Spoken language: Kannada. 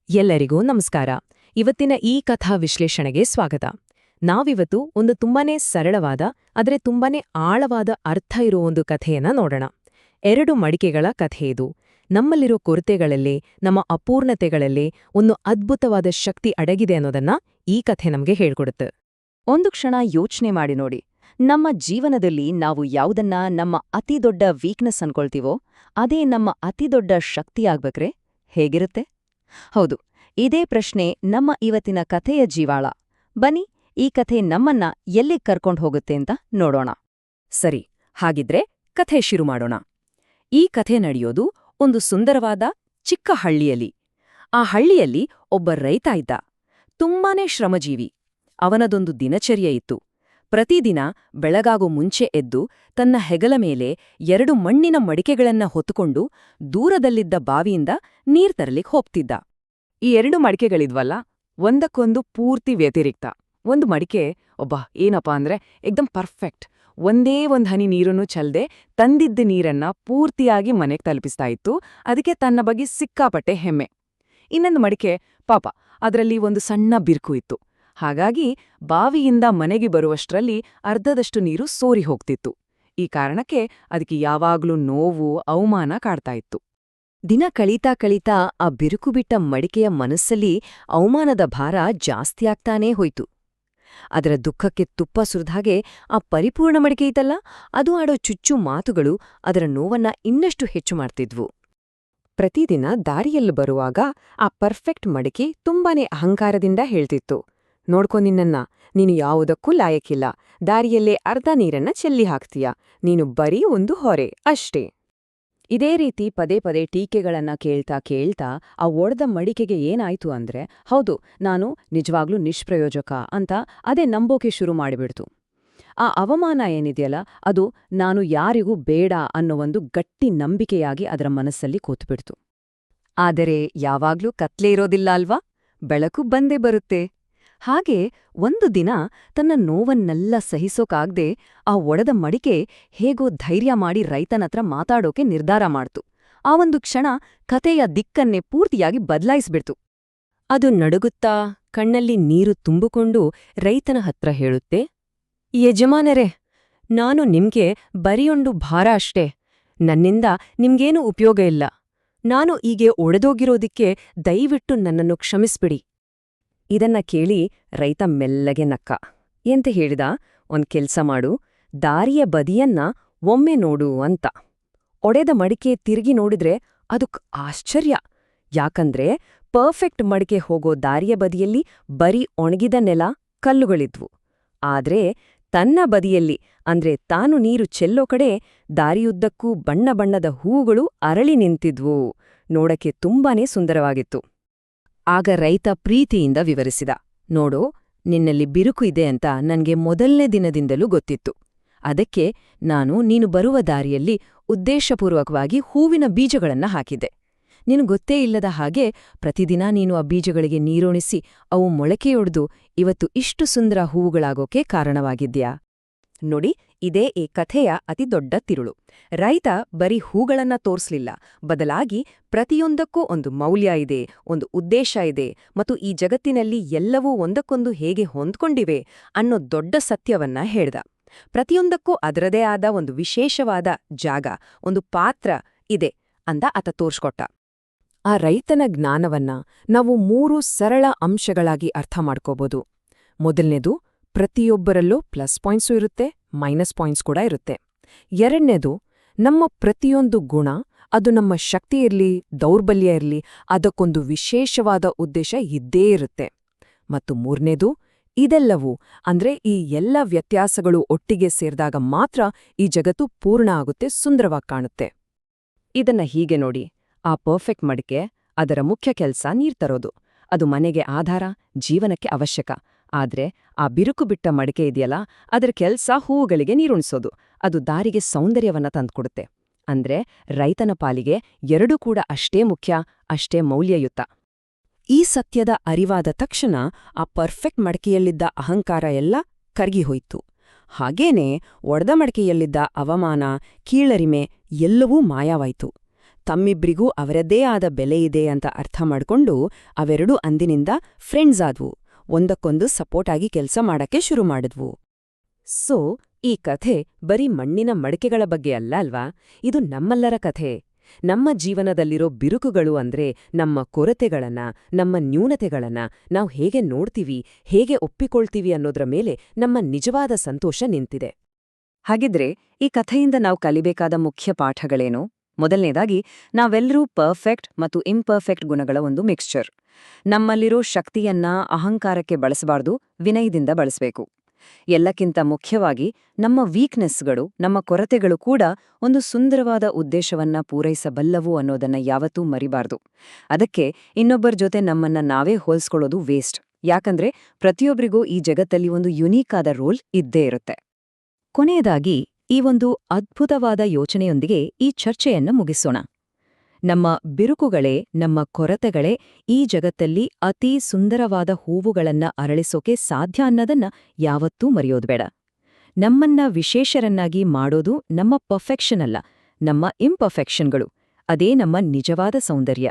ಎಲ್ಲರಿಗೂ ನಮಸ್ಕಾರ. ಇವತ್ತಿನ ಈ ಕಥಾ ವಿಶ್ಲೇಷಣೆಗೆ ಸ್ವಾಗತ. ನಾವಿವತ್ತು ಒಂದು ತುಂಬಾನೇ ಸರಳವಾದ ಆದರೆ ತುಂಬಾನೇ ಆಳವಾದ ಅರ್ಥ ಇರೋ ಒಂದು ಕಥೆಯನ್ನ ನೋಡೋಣ. 2 ಮಡಿಕೆಗಳ ಕಥೆ ಇದು. ನಮ್ಮಲ್ಲಿರೋ ಕೊರತೆಗಳಲ್ಲೇ, ನಮ್ಮ ಅಪೂರ್ಣತೆಗಳಲ್ಲೇ ಒಂದು ಅದ್ಭುತವಾದ ಶಕ್ತಿ ಅಡಗಿದೆ ಅನ್ನೋದನ್ನ ಈ ಕಥೆ ನಮ್ಗೆ ಹೇಳ್ಕೊಡುತ್ತೆ. ಒಂದು ಕ್ಷಣ ಯೋಚ್ನೆ ಮಾಡಿ ನೋಡಿ. ನಮ್ಮ ಜೀವನದಲ್ಲಿ ನಾವು ಯಾವುದನ್ನ ನಮ್ಮ ಅತಿದೊಡ್ಡ ವೀಕ್ನೆಸ್ ಅನ್ಕೊಳ್ತೀವೋ ಅದೇ ನಮ್ಮ ಅತಿದೊಡ್ಡ ಶಕ್ತಿಯಾಗ್ಬೇಕ್ರೆ ಹೇಗಿರುತ್ತೆ? ಹೌದು, ಇದೇ ಪ್ರಶ್ನೆ ನಮ್ಮ ಇವತ್ತಿನ ಕಥೆಯ ಜೀವಾಳ. ಬನ್ನಿ, ಈ ಕಥೆ ನಮ್ಮನ್ನ ಎಲ್ಲಿಗೆ ಕರ್ಕೊಂಡು ಹೋಗುತ್ತೆ ಅಂತ ನೋಡೋಣ. ಸರಿ, ಹಾಗಿದ್ರೆ ಕಥೆ ಶುರು ಮಾಡೋಣ. ಈ ಕಥೆ ನಡೆಯೋದು ಒಂದು ಸುಂದರವಾದ ಚಿಕ್ಕ ಹಳ್ಳಿಯಲ್ಲಿ. ಆ ಹಳ್ಳಿಯಲ್ಲಿ ಒಬ್ಬ ರೈತ ಇದ್ದ. ತುಂಬಾನೇ ಶ್ರಮಜೀವಿ. ಅವನದೊಂದು ದಿನಚರ್ಯ ಇತ್ತು. ಪ್ರತಿದಿನ ಬೆಳಗಾಗೋ ಮುಂಚೆ ಎದ್ದು ತನ್ನ ಹೆಗಲ ಮೇಲೆ 2 ಮಣ್ಣಿನ ಮಡಿಕೆಗಳನ್ನ ಹೊತ್ತುಕೊಂಡು ದೂರದಲ್ಲಿದ್ದ ಬಾವಿಯಿಂದ ನೀರ್ ತರಲಿಕ್ಕೆ ಹೋಗ್ತಿದ್ದ. ಈ 2 ಮಡಿಕೆಗಳಿದ್ವಲ್ಲ, ಒಂದಕ್ಕೊಂದು ಪೂರ್ತಿ ವ್ಯತಿರಿಕ್ತ. ಒಂದು ಮಡಿಕೆ ಏನಪ್ಪಾ ಅಂದ್ರೆ ಎಕ್ದಮ್ ಪರ್ಫೆಕ್ಟ್, ಒಂದೇ ಒಂದ್ ಹನಿ ನೀರನ್ನು ಚೆಲ್ದೆ ತಂದಿದ್ದ ನೀರನ್ನ ಪೂರ್ತಿಯಾಗಿ ಮನೆಗೆ ತಲುಪಿಸ್ತಾ ಇತ್ತು. ಅದಕ್ಕೆ ತನ್ನ ಬಗ್ಗೆ ಸಿಕ್ಕಾಪಟ್ಟೆ ಹೆಮ್ಮೆ. ಇನ್ನೊಂದು ಮಡಿಕೆ ಪಾಪ, ಅದರಲ್ಲಿ ಒಂದು ಸಣ್ಣ ಬಿರ್ಕು ಇತ್ತು. ಹಾಗಾಗಿ ಬಾವಿಯಿಂದ ಮನೆಗೆ ಬರುವಷ್ಟರಲ್ಲಿ ಅರ್ಧದಷ್ಟು ನೀರು ಸೋರಿ ಹೋಗ್ತಿತ್ತು. ಈ ಕಾರಣಕ್ಕೆ ಅದಕ್ಕೆ ಯಾವಾಗ್ಲೂ ನೋವು, ಅವಮಾನ ಕಾಡ್ತಾ ಇತ್ತು. ದಿನ ಕಳೀತಾ ಆ ಬಿರುಕು ಬಿಟ್ಟ ಮಡಿಕೆಯ ಮನಸ್ಸಲ್ಲಿ ಅವಮಾನದ ಭಾರ ಜಾಸ್ತಿಯಾಗ್ತಾನೇ ಹೋಯ್ತು. ಅದರ ದುಃಖಕ್ಕೆ ತುಪ್ಪ ಸುರಿದ್ಹಾಗೆ ಆ ಪರಿಪೂರ್ಣ ಮಡಿಕೆ ಇತ್ತಲ್ಲ, ಅದು ಆಡೋ ಚುಚ್ಚು ಮಾತುಗಳು ಅದರ ನೋವನ್ನ ಇನ್ನಷ್ಟು ಹೆಚ್ಚು ಮಾಡ್ತಿದ್ವು. ಪ್ರತಿದಿನ ದಾರಿಯಲ್ಲಿ ಬರುವಾಗ ಆ ಪರ್ಫೆಕ್ಟ್ ಮಡಿಕೆ ತುಂಬಾನೇ ಅಹಂಕಾರದಿಂದ ಹೇಳ್ತಿತ್ತು, ನೋಡ್ಕೊ ನಿನ್ನನ್ನ, ನೀನು ಯಾವುದಕ್ಕೂ ಲಾಯಕ್ಕಿಲ್ಲ, ದಾರಿಯಲ್ಲೇ ಅರ್ಧ ನೀರನ್ನ ಚೆಲ್ಲಿ ಹಾಕ್ತೀಯ, ನೀನು ಬರೀ ಒಂದು ಹೊರೆ ಅಷ್ಟೇ. ಇದೇ ರೀತಿ ಪದೇ ಪದೇ ಟೀಕೆಗಳನ್ನ ಕೇಳ್ತಾ ಆ ಒಡೆದ ಮಡಿಕೆಗೆ ಏನಾಯ್ತು ಅಂದ್ರೆ, ಹೌದು, ನಾನು ನಿಜವಾಗ್ಲೂ ನಿಷ್ಪ್ರಯೋಜಕ ಅಂತ ಅದೇ ನಂಬೋಕೆ ಶುರು ಮಾಡಿಬಿಡ್ತು. ಆ ಅವಮಾನ ಏನಿದೆಯಲ್ಲ, ಅದು ನಾನು ಯಾರಿಗೂ ಬೇಡ ಅನ್ನೋ ಒಂದು ಗಟ್ಟಿ ನಂಬಿಕೆಯಾಗಿ ಅದರ ಮನಸ್ಸಲ್ಲಿ ಕೂತ್ಬಿಡ್ತು. ಆದರೆ ಯಾವಾಗ್ಲೂ ಕತ್ಲೆ ಇರೋದಿಲ್ಲ ಅಲ್ವಾ, ಬೆಳಕು ಬಂದೇ ಬರುತ್ತೆ. ಹಾಗೆ ಒಂದು ದಿನ ತನ್ನ ನೋವನ್ನೆಲ್ಲ ಸಹಿಸೋಕಾಗ್ದೆ ಆ ಒಡೆದ ಮಡಿಕೆ ಹೇಗೋ ಧೈರ್ಯ ಮಾಡಿ ರೈತನತ್ರ ಮಾತಾಡೋಕೆ ನಿರ್ಧಾರ ಮಾಡ್ತು. ಆ ಒಂದು ಕ್ಷಣ ಕಥೆಯ ದಿಕ್ಕನ್ನೇ ಪೂರ್ತಿಯಾಗಿ ಬದಲಾಯಿಸ್ಬಿಡ್ತು. ಅದು ನಡುಗುತ್ತಾ ಕಣ್ಣಲ್ಲಿ ನೀರು ತುಂಬಿಕೊಂಡು ರೈತನ ಹತ್ರ ಹೇಳುತ್ತೆ, ಯಜಮಾನರೇ, ನಾನು ನಿಮ್ಗೆ ಬರಿಯೊಂದು ಭಾರ ಅಷ್ಟೇ. ನನ್ನಿಂದ ನಿಮ್ಗೇನೂ ಉಪಯೋಗ ಇಲ್ಲ. ನಾನು ಹೀಗೆ ಒಡೆದೋಗಿರೋದಿಕ್ಕೆ ದಯವಿಟ್ಟು ನನ್ನನ್ನು ಕ್ಷಮಿಸ್ಬಿಡಿ. ಇದನ್ನ ಕೇಳಿ ರೈತ ಮೆಲ್ಲಗೆ ನಕ್ಕ. ಎಂತ ಹೇಳಿದ, ಒಂದ್ ಕೆಲ್ಸ ಮಾಡು, ದಾರಿಯ ಬದಿಯನ್ನ ಒಮ್ಮೆ ನೋಡು ಅಂತ. ಒಡೆದ ಮಡಿಕೆ ತಿರುಗಿ ನೋಡಿದ್ರೆ ಅದಕ್ ಆಶ್ಚರ್ಯ. ಯಾಕಂದ್ರೆ ಪರ್ಫೆಕ್ಟ್ ಮಡಿಕೆ ಹೋಗೋ ದಾರಿಯ ಬದಿಯಲ್ಲಿ ಬರೀ ಒಣಗಿದ ನೆಲ, ಕಲ್ಲುಗಳಿದ್ವು. ಆದ್ರೆ ತನ್ನ ಬದಿಯಲ್ಲಿ, ಅಂದ್ರೆ ತಾನು ನೀರು ಚೆಲ್ಲೋ ಕಡೆ, ದಾರಿಯುದ್ದಕ್ಕೂ ಬಣ್ಣ ಬಣ್ಣದ ಹೂಗಳು ಅರಳಿ ನಿಂತಿದ್ವು. ನೋಡಕ್ಕೆ ತುಂಬಾನೇ ಸುಂದರವಾಗಿತ್ತು. ಆಗ ರೈತ ಪ್ರೀತಿಯಿಂದ ವಿವರಿಸಿದ, ನೋಡು, ನಿನ್ನಲ್ಲಿ ಬಿರುಕು ಇದೆ ಅಂತ ನನ್ಗೆ ಮೊದಲನೇ ದಿನದಿಂದಲೂ ಗೊತ್ತಿತ್ತು. ಅದಕ್ಕೆ ನಾನು ನೀನು ಬರುವ ದಾರಿಯಲ್ಲಿ ಉದ್ದೇಶಪೂರ್ವಕವಾಗಿ ಹೂವಿನ ಬೀಜಗಳನ್ನ ಹಾಕಿದ್ದೆ. ನೀನು ಗೊತ್ತೇ ಇಲ್ಲದ ಹಾಗೆ ಪ್ರತಿದಿನ ನೀನು ಆ ಬೀಜಗಳಿಗೆ ನೀರುಣಿಸಿ ಅವು ಮೊಳಕೆಯೊಡೆದು ಇವತ್ತು ಇಷ್ಟು ಸುಂದರ ಹೂವುಗಳಾಗೋಕೆ ಕಾರಣವಾಗಿದ್ಯಾ. ನೋಡಿ, ಇದೇ ಈ ಕಥೆಯ ಅತಿದೊಡ್ಡ ತಿರುಳು. ರೈತ ಬರೀ ಹೂಗಳನ್ನ ತೋರ್ಸ್ಲಿಲ್ಲ, ಬದಲಾಗಿ ಪ್ರತಿಯೊಂದಕ್ಕೂ ಒಂದು ಮೌಲ್ಯ ಇದೆ, ಒಂದು ಉದ್ದೇಶ ಇದೆ, ಮತ್ತು ಈ ಜಗತ್ತಿನಲ್ಲಿ ಎಲ್ಲವೂ ಒಂದಕ್ಕೊಂದು ಹೇಗೆ ಹೊಂದ್ಕೊಂಡಿವೆ ಅನ್ನೋ ದೊಡ್ಡ ಸತ್ಯವನ್ನ ಹೇಳ್ದ. ಪ್ರತಿಯೊಂದಕ್ಕೂ ಅದರದೇ ಆದ ಒಂದು ವಿಶೇಷವಾದ ಜಾಗ, ಒಂದು ಪಾತ್ರ ಇದೆ ಅಂತ ಆತ ತೋರ್ಸ್ಕೊಟ್ಟ. ಆ ರೈತನ ಜ್ಞಾನವನ್ನ ನಾವು 3 ಸರಳ ಅಂಶಗಳಾಗಿ ಅರ್ಥ ಮಾಡ್ಕೋಬೋದು. ಮೊದಲನೇದು, ಪ್ರತಿಯೊಬ್ಬರಲ್ಲೂ ಪ್ಲಸ್ ಪಾಯಿಂಟ್ಸು ಇರುತ್ತೆ, ಮೈನಸ್ ಪಾಯಿಂಟ್ಸ್ ಕೂಡ ಇರುತ್ತೆ. ಎರಡನೇದು, ನಮ್ಮ ಪ್ರತಿಯೊಂದು ಗುಣ, ಅದು ನಮ್ಮ ಶಕ್ತಿ ಇರಲಿ, ದೌರ್ಬಲ್ಯ ಇರಲಿ, ಅದಕ್ಕೊಂದು ವಿಶೇಷವಾದ ಉದ್ದೇಶ ಇದ್ದೇ ಇರುತ್ತೆ. ಮತ್ತು ಮೂರನೇದು, ಇದೆಲ್ಲವೂ ಅಂದ್ರೆ ಈ ಎಲ್ಲ ವ್ಯತ್ಯಾಸಗಳು ಒಟ್ಟಿಗೆ ಸೇರಿದಾಗ ಮಾತ್ರ ಈ ಜಗತ್ತು ಪೂರ್ಣ ಆಗುತ್ತೆ, ಸುಂದರವಾಗಿ ಕಾಣುತ್ತೆ. ಇದನ್ನ ಹೀಗೆ ನೋಡಿ, ಆ ಪರ್ಫೆಕ್ಟ್ ಮಡಿಕೆ, ಅದರ ಮುಖ್ಯ ಕೆಲ್ಸ ನೀರ್ ತರೋದು. ಅದು ಮನೆಗೆ ಆಧಾರ, ಜೀವನಕ್ಕೆ ಅವಶ್ಯಕ. ಆದ್ರೆ ಆ ಬಿರುಕು ಬಿಟ್ಟ ಮಡಿಕೆ ಇದೆಯಲ್ಲ, ಅದರ ಕೆಲ್ಸ ಹೂವುಗಳಿಗೆ ನೀರುಣಿಸೋದು. ಅದು ದಾರಿಗೆ ಸೌಂದರ್ಯವನ್ನ ತಂದ್ಕೊಡುತ್ತೆ. ಅಂದ್ರೆ ರೈತನ ಪಾಲಿಗೆ 2 ಕೂಡ ಅಷ್ಟೇ ಮುಖ್ಯ, ಅಷ್ಟೇ ಮೌಲ್ಯಯುತ. ಈ ಸತ್ಯದ ಅರಿವಾದ ತಕ್ಷಣ ಆ ಪರ್ಫೆಕ್ಟ್ ಮಡಿಕೆಯಲ್ಲಿದ್ದ ಅಹಂಕಾರ ಎಲ್ಲ ಕರಗಿಹೋಯ್ತು. ಹಾಗೇನೇ ಒಡೆದ ಮಡಿಕೆಯಲ್ಲಿದ್ದ ಅವಮಾನ, ಕೀಳರಿಮೆ ಎಲ್ಲವೂ ಮಾಯವಾಯ್ತು. ತಮ್ಮಿಬ್ರಿಗೂ ಅವರದ್ದೇ ಆದ ಬೆಲೆ ಇದೆ ಅಂತ ಅರ್ಥ ಮಾಡ್ಕೊಂಡು ಅವೆರಡೂ ಅಂದಿನಿಂದ ಫ್ರೆಂಡ್ಸ್ ಆದ್ವು, ಒಂದಕ್ಕೊಂದು ಸಪೋರ್ಟ್ ಆಗಿ ಕೆಲ್ಸ ಮಾಡಕ್ಕೆ ಶುರು ಮಾಡಿದ್ವು. ಸೊ ಈ ಕಥೆ ಬರೀ ಮಣ್ಣಿನ ಮಡಿಕೆಗಳ ಬಗ್ಗೆ ಅಲ್ಲ ಅಲ್ವಾ, ಇದು ನಮ್ಮೆಲ್ಲರ ಕಥೆ. ನಮ್ಮ ಜೀವನದಲ್ಲಿರೋ ಬಿರುಕುಗಳು ಅಂದ್ರೆ ನಮ್ಮ ಕೊರತೆಗಳನ್ನ, ನಮ್ಮ ನ್ಯೂನತೆಗಳನ್ನ ನಾವು ಹೇಗೆ ನೋಡ್ತೀವಿ, ಹೇಗೆ ಒಪ್ಪಿಕೊಳ್ತೀವಿ ಅನ್ನೋದ್ರ ಮೇಲೆ ನಮ್ಮ ನಿಜವಾದ ಸಂತೋಷ ನಿಂತಿದೆ. ಹಾಗಿದ್ರೆ ಈ ಕಥೆಯಿಂದ ನಾವು ಕಲಿಬೇಕಾದ ಮುಖ್ಯ ಪಾಠಗಳೇನು? ಮೊದಲನೇದಾಗಿ, ನಾವೆಲ್ಲರೂ ಪರ್ಫೆಕ್ಟ್ ಮತ್ತು ಇಂಪರ್ಫೆಕ್ಟ್ ಗುಣಗಳ ಒಂದು ಮಿಕ್ಸ್ಚರ್. ನಮ್ಮಲ್ಲಿರೋ ಶಕ್ತಿಯನ್ನ ಅಹಂಕಾರಕ್ಕೆ ಬಳಸಬಾರ್ದು, ವಿನಯದಿಂದ ಬಳಸಬೇಕು. ಎಲ್ಲಕ್ಕಿಂತ ಮುಖ್ಯವಾಗಿ ನಮ್ಮ ವೀಕ್ನೆಸ್ಗಳು, ನಮ್ಮ ಕೊರತೆಗಳು ಕೂಡ ಒಂದು ಸುಂದರವಾದ ಉದ್ದೇಶವನ್ನ ಪೂರೈಸಬಲ್ಲವು ಅನ್ನೋದನ್ನ ಯಾವತ್ತೂ ಮರಿಬಾರ್ದು. ಅದಕ್ಕೆ ಇನ್ನೊಬ್ಬರ ಜೊತೆ ನಮ್ಮನ್ನ ನಾವೇ ಹೋಲ್ಸ್ಕೊಳ್ಳೋದು ವೇಸ್ಟ್. ಯಾಕಂದ್ರೆ ಪ್ರತಿಯೊಬ್ಬರಿಗೂ ಈ ಜಗತ್ತಲ್ಲಿ ಒಂದು ಯುನೀಕ್ ಆದ ರೋಲ್ ಇದ್ದೇ ಇರುತ್ತೆ. ಕೊನೆಯದಾಗಿ, ಈ ಒಂದು ಅದ್ಭುತವಾದ ಯೋಚನೆಯೊಂದಿಗೆ ಈ ಚರ್ಚೆಯನ್ನ ಮುಗಿಸೋಣ. ನಮ್ಮ ಬಿರುಕುಗಳೇ, ನಮ್ಮ ಕೊರತೆಗಳೇ ಈ ಜಗತ್ತಲ್ಲಿ ಅತೀ ಸುಂದರವಾದ ಹೂವುಗಳನ್ನ ಅರಳಿಸೋಕೆ ಸಾಧ್ಯ ಅನ್ನೋದನ್ನ ಯಾವತ್ತೂ ಮರೆಯೋದ್ಬೇಡ. ನಮ್ಮನ್ನ ವಿಶೇಷರನ್ನಾಗಿ ಮಾಡೋದು ನಮ್ಮ ಪರ್ಫೆಕ್ಷನ್ ಅಲ್ಲ, ನಮ್ಮ ಇಂಪರ್ಫೆಕ್ಷನ್ಗಳು. ಅದೇ ನಮ್ಮ ನಿಜವಾದ ಸೌಂದರ್ಯ.